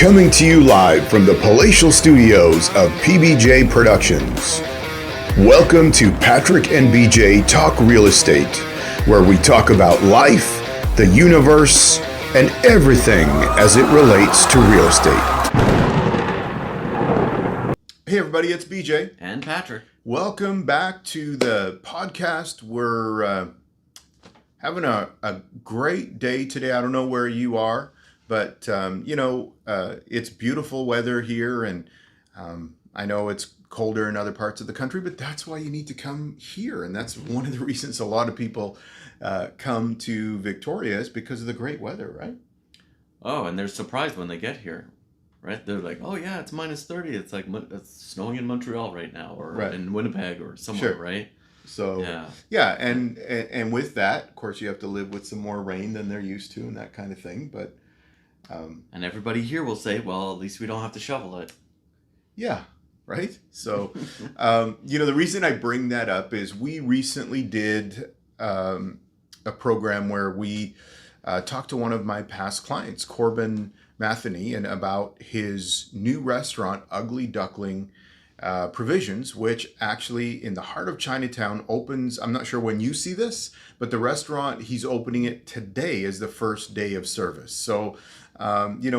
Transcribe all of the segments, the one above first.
Coming to you live from the palatial studios of PBJ Productions. Welcome to Patrick and BJ Talk Real Estate, where we talk about life, the universe, and everything as it relates to real estate. Hey everybody, it's BJ. And Patrick. Welcome back to the podcast. We're having a great day today. I don't know where you are, but it's beautiful weather here, and I know it's colder in other parts of the country, but that's why you need to come here, and that's one of the reasons a lot of people come to Victoria is because of the great weather, right? Oh, and they're surprised when they get here, right? They're like, "Oh yeah, it's minus 30. It's like it's snowing in Montreal right now, or right. in Winnipeg, or somewhere, sure. right?" So yeah, and with that, of course, you have to live with some more rain than they're used to and that kind of thing. But and everybody here will say, "Well, at least we don't have to shovel it." Yeah, right. So the reason I bring that up is we recently did a program where we talked to one of my past clients, Corbin Matheny, and about his new restaurant, Ugly Duckling Provisions, which actually in the heart of Chinatown opens. I'm not sure when you see this, but the restaurant, he's opening it today as the first day of service. So,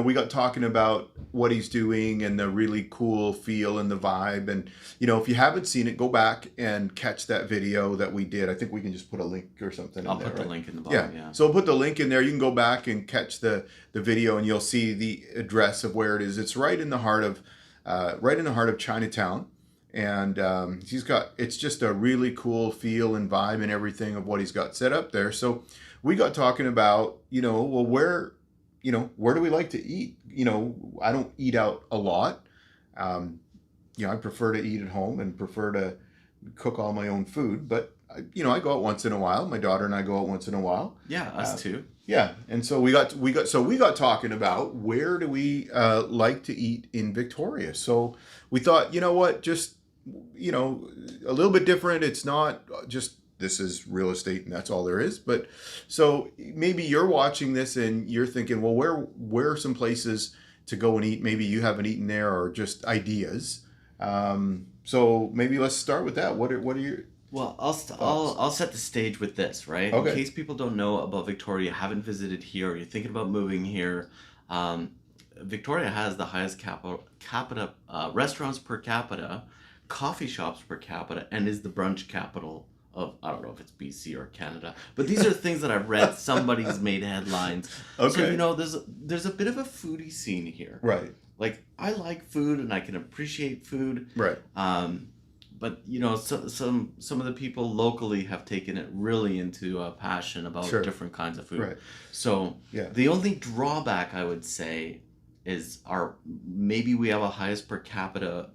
we got talking about what he's doing and the really cool feel and the vibe. And, if you haven't seen it, go back and catch that video that we did. I think we can just put a link or something I'll in there. put the link in the bottom, yeah. So I'll put the link in there. You can go back and catch the video, and you'll see the address of where it is. It's right in the heart of Chinatown, and it's just a really cool feel and vibe and everything of what he's got set up there. So we got talking about, where do we like to eat? I don't eat out a lot. I prefer to eat at home and prefer to cook all my own food, but I go out once in a while. My daughter and I go out once in a while. Yeah, us too. Yeah, and so we got talking about where do we like to eat in Victoria. So we thought, just a little bit different. It's not just this is real estate and that's all there is. But so maybe you're watching this and you're thinking, well, where are some places to go and eat? Maybe you haven't eaten there, or just ideas. So maybe let's start with that. What are your Well, I'll set the stage with this, right? Okay. In case people don't know about Victoria, haven't visited here, or you're thinking about moving here, Victoria has the highest capita restaurants per capita, coffee shops per capita, and is the brunch capital of, I don't know if it's BC or Canada, but these are things that I've read. Somebody's made headlines. Okay. So there's a bit of a foodie scene here. Right. Like, I like food and I can appreciate food. Right. But some of the people locally have taken it really into a passion about different kinds of food. Right. So the only drawback I would say is maybe we have a highest per capita,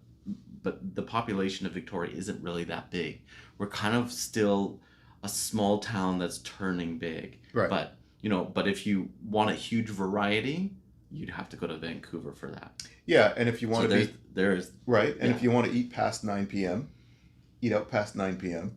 but the population of Victoria isn't really that big. We're kind of still a small town that's turning big. Right. But if you want a huge variety, you'd have to go to Vancouver for that. Yeah, and if you want to there's right, and if you want to eat past 9 p.m., eat out past 9 p.m.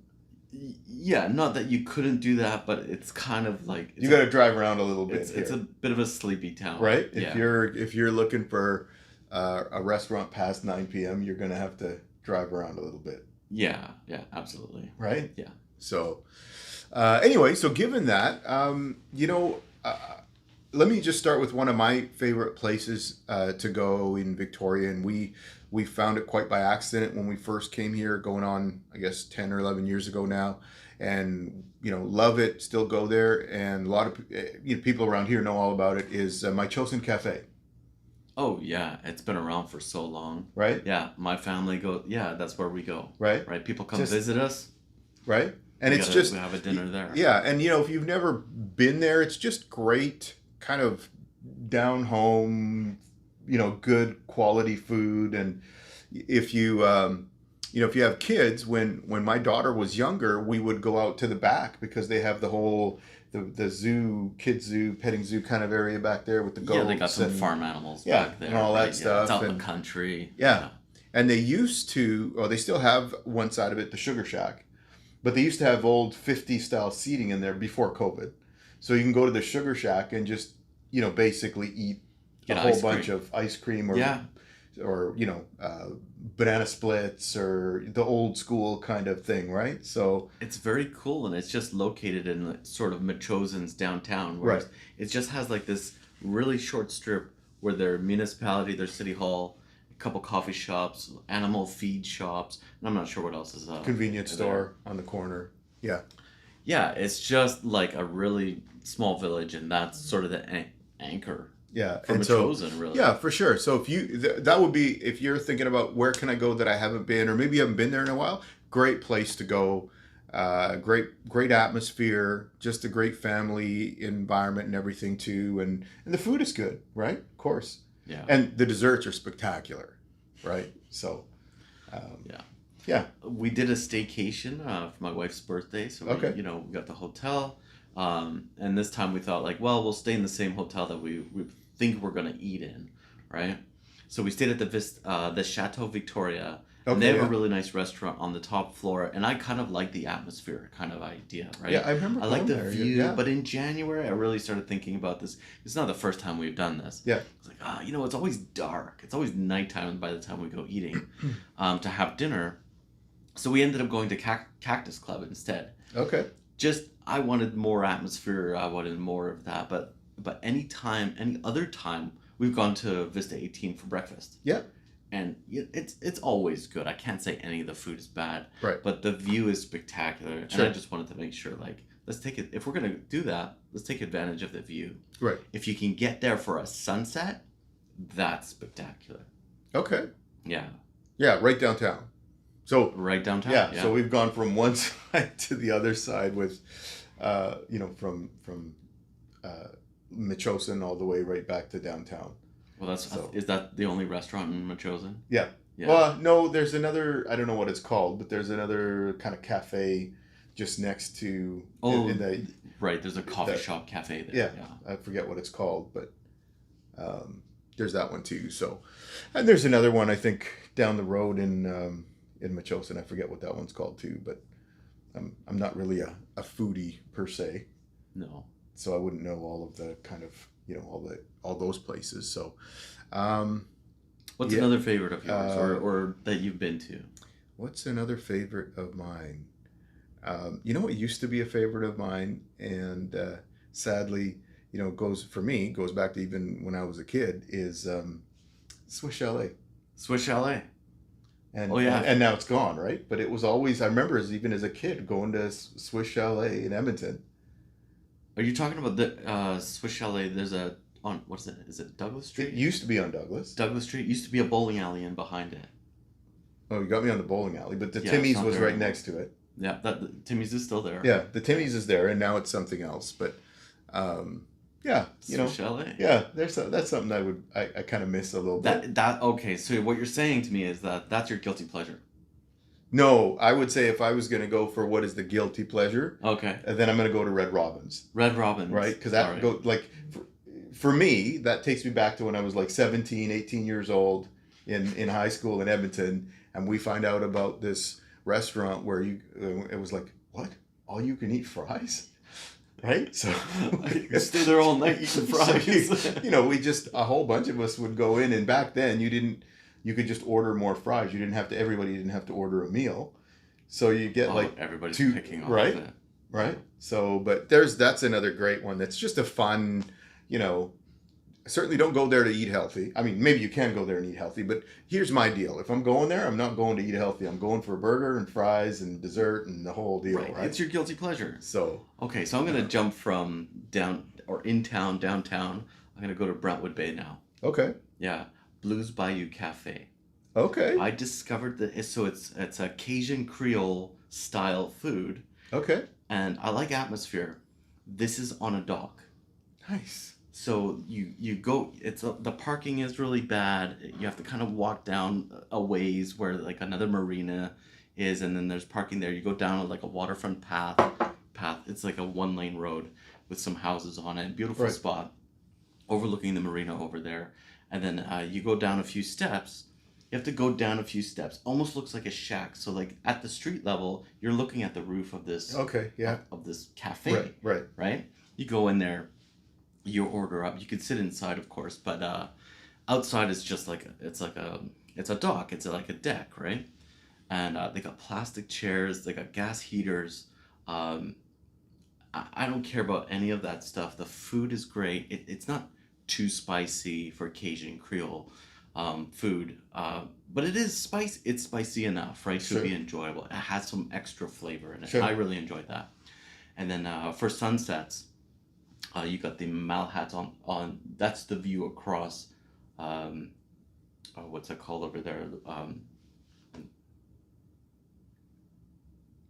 Yeah, not that you couldn't do that, but it's kind of like you got to drive around a little bit. It's a bit of a sleepy town, right? Yeah. If you're looking for a restaurant past 9 p.m., you're gonna have to drive around a little bit. Yeah, absolutely. Right? Yeah. So, anyway, so given that, let me just start with one of my favorite places to go in Victoria, and we found it quite by accident when we first came here, going on, I guess, 10 or 11 years ago now, and love it, still go there, and a lot of people around here know all about it, is My Chosen Cafe. Oh yeah, it's been around for so long. Right? Yeah, my family that's where we go. Right? Right, people come visit us. Right? And we have a dinner there. Yeah, and if you've never been there, it's just great, kind of down home, good quality food. And if you if you have kids, when my daughter was younger, we would go out to the back because they have the whole the zoo, kids zoo, petting zoo kind of area back there with the goats. Yeah, they got some farm animals back there. And all that stuff. It's out in the country. Yeah. And they used to, or they still have one side of it, the Sugar Shack, but they used to have old 50s style seating in there before COVID. So you can go to the Sugar Shack and just, basically eat Get a whole ice bunch cream. of ice cream or Yeah, banana splits or the old school kind of thing, right? So it's very cool, and it's just located in sort of Machosen's downtown, where right, it just has like this really short strip where their municipality, their city hall, a couple coffee shops, animal feed shops, and I'm not sure what else is convenience there. store on the corner. Yeah. Yeah, it's just like a really small village, and that's sort of the anchor Yeah, for and so Machosen, really. yeah, for sure. So if that would be if you're thinking about where can I go that I haven't been, or maybe you haven't been there in a while, great place to go. Great atmosphere, just a great family environment and everything too, and the food is good, right? Of course, Yeah. and the desserts are spectacular, right? So, Yeah. yeah, We did a staycation for my wife's birthday, so okay, we got the hotel, and this time we thought like, well, we'll stay in the same hotel that we think we're gonna eat in, right? So we stayed at the Chateau Victoria. And they okay, have yeah, a really nice restaurant on the top floor, and I kind of like the atmosphere kind of idea, right? yeah. I remember I like going the there. view, Yeah, but in January I really started thinking about this. It's not the first time we've done this. yeah, It's like, it's always dark. It's always nighttime by the time we go eating to have dinner. So we ended up going to Cactus Club instead. okay, I wanted more atmosphere. I wanted more of that. But any other time, we've gone to Vista 18 for breakfast. yeah, And it's always good. I can't say any of the food is bad. right, But the view is spectacular. sure, And I just wanted to make sure, like, let's take it. If we're going to do that, let's take advantage of the view. right, If you can get there for a sunset, that's spectacular. okay, Yeah. yeah, right downtown. So Right downtown. yeah, so we've gone from one side to the other side with, from Machosen all the way right back to downtown. Well, So is that the only restaurant in Machosen? yeah. Yeah. Well, no, there's another. I don't know what it's called, but there's another kind of cafe just next to. Oh, in the right. There's a coffee the- shop cafe there. yeah, Yeah. I forget what it's called, but there's that one too. So, and there's another one I think down the road in Machosen. I forget what that one's called too, but I'm not really a foodie per se, No. so I wouldn't know all of the kind of all those places. So, What's yeah, another favorite of yours, uh, or that you've been to? what's another favorite of mine? You know what used to be a favorite of mine, and sadly, goes back to even when I was a kid, is Swiss Chalet. Swiss Chalet. And, Oh, yeah. and now it's gone, right? But it was always, I remember even as a kid going to Swiss Chalet in Edmonton. Are you talking about the Swiss Chalet? There's what is it? Is it Douglas It Street? used to be on Douglas. Douglas Street used to be a bowling alley in behind it. Oh, you got me on the bowling alley, but the Yeah, it's Timmy's not was there right anymore. next to it. Yeah, Timmy's is still there. Yeah, the Timmy's is there, and now it's something else. But yeah, Swiss Chalet. yeah, that's something I kind of miss a little bit. Okay. So what you're saying to me is that's your guilty pleasure. No, I would say if I was going to go for what is the guilty pleasure, Okay. then I'm going to go to Red Robin's, Red Robin's. right? Because All that right. go like for me, that takes me back to when I was like 17, 18 years old in high school in Edmonton, and we find out about this restaurant where it was like, what? All you can eat fries? Right? So You stay there all night eating fries. So, a whole bunch of us would go in, and back then you could just order more fries. Everybody didn't have to order a meal. So you get everybody's two, picking off right? it. Right. So, but that's another great one. That's just a fun, certainly don't go there to eat healthy. I mean, maybe you can go there and eat healthy, but here's my deal. If I'm going there, I'm not going to eat healthy. I'm going for a burger and fries and dessert and the whole deal, right? It's your guilty pleasure. So, Okay, so I'm gonna jump from downtown. I'm gonna go to Brentwood Bay now. okay. Yeah, Blues Bayou Cafe. Okay. I discovered that it's a Cajun Creole style food, Okay. and I like atmosphere. This is on a dock. Nice. So you go. The parking is really bad. You have to kind of walk down a ways where like another marina is, and then there's parking there. You go down like a waterfront path. It's like a 1-lane road with some houses on it. Beautiful Right. spot, overlooking the marina over there. And then you go down a few steps. You have to go down a few steps. Almost looks like a shack. So like at the street level, you're looking at the roof of this Okay. Yeah. of this cafe. Right. Right. You go in there. You order up. You could sit inside, of course, but outside is just like it's a dock. It's like a deck, right? And they got plastic chairs. They got gas heaters. Um, I don't care about any of that stuff. The food is great. It's not too spicy for Cajun Creole food, but it is spicy. It's spicy enough, right, to Sure. be enjoyable. It has some extra flavor in it. Sure. I really enjoyed that. And then for sunsets, you got the Malhats on. That's the view across. What's it called over there?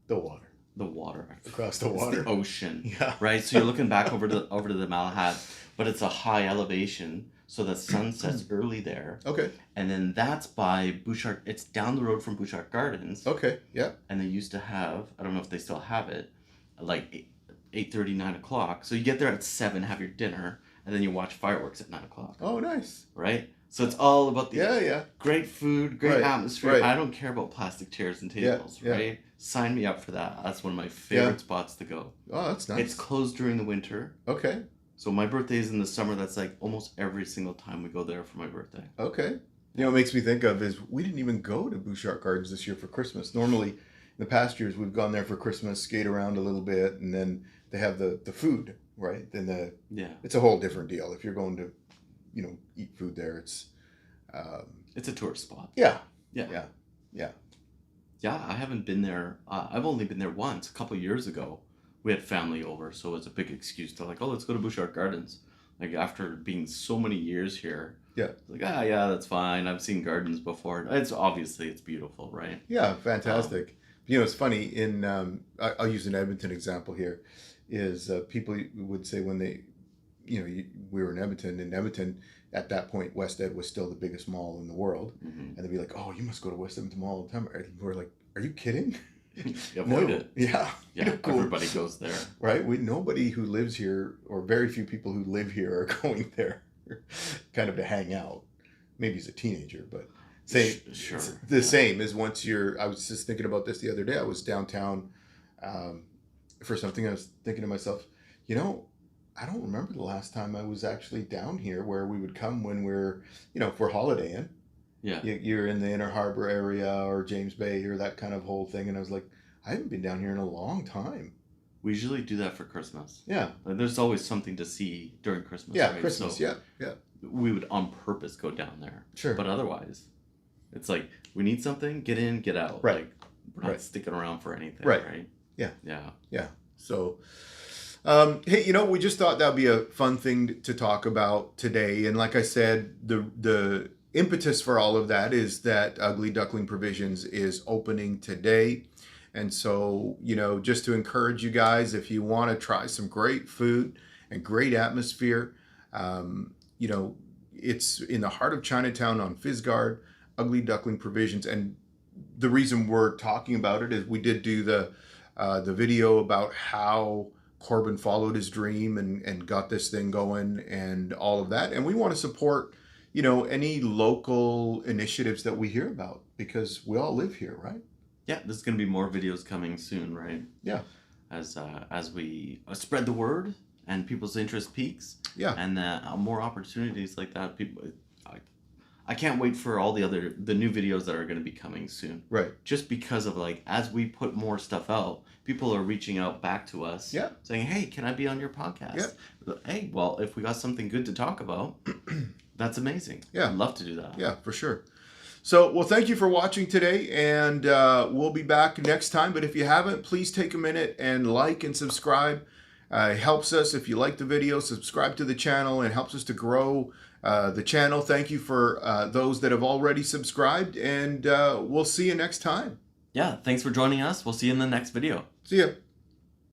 The water. The water. Across the It's water. the ocean. Yeah. Right. So you're looking back over to the Malhat, but it's a high elevation, so the sun sets early there. Okay. And then that's by Bouchard. It's down the road from Bouchard Gardens. Okay. Yeah. And they used to have, I don't know if they still have it, like 8:30, 9 o'clock. So you get there at 7, have your dinner, and then you watch fireworks at 9 o'clock. Oh, nice. Right? So it's all about the Yeah. great food, great Right, atmosphere. right. I don't care about plastic chairs and tables, Yeah. right? Sign me up for that. That's one of my favorite spots to go. Oh, that's nice. It's closed during the winter. Okay. So my birthday is in the summer. That's like almost every single time we go there for my birthday. Okay. You know, what it makes me think of is we didn't even go to Bouchard Gardens this year for Christmas. Normally, in the past years, we've gone there for Christmas, skate around a little bit, and then they have the food, right? Then it's a whole different deal. If you're going to, eat food there, it's a tourist spot. Yeah. Yeah, I haven't been there. I've only been there once, a couple of years ago. We had family over, so it's a big excuse to like, oh, let's go to Bouchard Gardens. Like after being so many years here. Yeah. It's like, yeah, that's fine. I've seen gardens before. It's beautiful, right? Yeah, fantastic. It's funny. I'll use an Edmonton example here. Is people would say when they, we were in Edmonton. In Edmonton, at that point, West Ed was still the biggest mall in the world, and they'd be like, "Oh, you must go to West Edmonton Mall all the time." And we're like, "Are you kidding?" Avoid it. Yeah. Yeah, Cool. everybody goes there. Right? Nobody who lives here, or very few people who live here, are going there, kind of to hang out. Maybe as a teenager, but Sure. Same as once I was just thinking about this the other day. I was downtown for something. I was thinking to myself, I don't remember the last time I was actually down here where we would come when we're, if we're holidaying. Yeah. You're in the Inner Harbor area or James Bay or that kind of whole thing. And I was like, I haven't been down here in a long time. We usually do that for Christmas. Yeah. There's always something to see during Christmas. Yeah, right? Christmas. So yeah. we would on purpose go down there. Sure. But otherwise, it's like, we need something, get in, get out. Right. Like, we're not sticking around for anything. Right. Right. Yeah. Yeah. So, hey, we just thought that'd be a fun thing to talk about today. And like I said, the impetus for all of that is that Ugly Duckling Provisions is opening today. And so, just to encourage you guys, if you want to try some great food and great atmosphere, it's in the heart of Chinatown on Fisgard, Ugly Duckling Provisions. And the reason we're talking about it is we did do the video about how Corbin followed his dream and got this thing going and all of that. And we want to support, any local initiatives that we hear about because we all live here, right? Yeah, there's going to be more videos coming soon, right? Yeah. As we spread the word and people's interest peaks. Yeah. And more opportunities like that. I can't wait for all the new videos that are going to be coming soon. Right. Just because of as we put more stuff out, people are reaching out back to us. Yeah. Saying, hey, can I be on your podcast? Yeah. Hey, well, if we got something good to talk about, that's amazing. Yeah. I'd love to do that. Yeah, for sure. So, well, thank you for watching today, and we'll be back next time. But if you haven't, please take a minute and like and subscribe. It helps us. If you like the video, subscribe to the channel. It helps us to grow the channel. Thank you for those that have already subscribed, and we'll see you next time. Yeah, thanks for joining us. We'll see you in the next video. See ya.